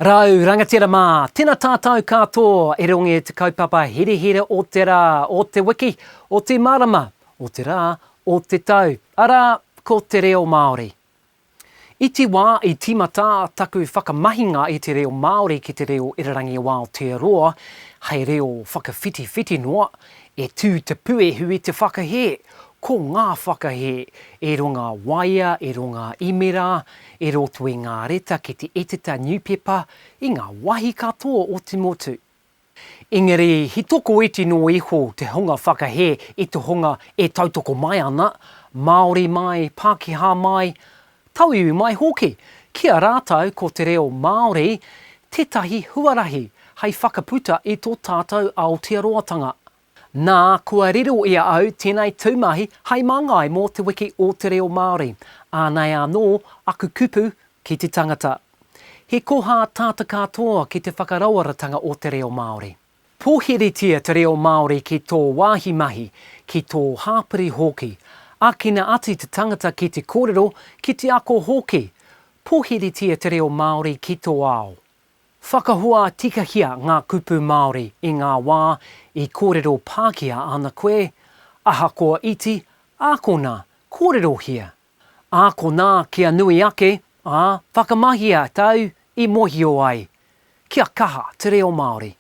Rau rangatira mā, tēnā tātou katoa, e rongi e te kaupapa here o te rā, o te wiki, o te marama, o te rā, o te tau. Arā, ko te reo Māori. I te wā i tīmata taku whakamahinga i te reo Māori ki te reo Irarangi o Aotearoa, hei reo whakawhiti noa, e tū te puehu i te whakahe, ko ngā whakahe, e runga waia, e runga imera, e roto i ngā reta ki te eteta niupepa, i ngā wahi katoa o te motu. Engari, hi toko iti no iho te hunga whakahe i te hunga e tautoko mai ana, Māori mai, Pākehā mai, tauiwi mai hoki. Kia rātou ko te reo Māori, tētahi huarahi, hei whakaputa i tō tātou Aotearoatanga. Nā, kua riro ia au tēnei tūmahi hei māngai mō te wiki o te reo Māori. Ānei anō, aku kupu ki te tangata. He koha tāta katoa ki te whakarauaratanga o te reo Māori. Pōhiritia te reo Māori ki tō wāhi mahi, ki tō hāpiri hoki. Ākina ati te tangata ki te kōrero, ki te ako hoki. Pōhiritia te reo Māori ki tō ao. Whakahua tikahia ngā kupu Māori i ngā wā i kōrero Pākehā ana koe. Aha koa iti, āko nā, kōrero hia. Āko nā kia nui ake, whakamahia tau i mohio ai. Kia kaha te reo Māori.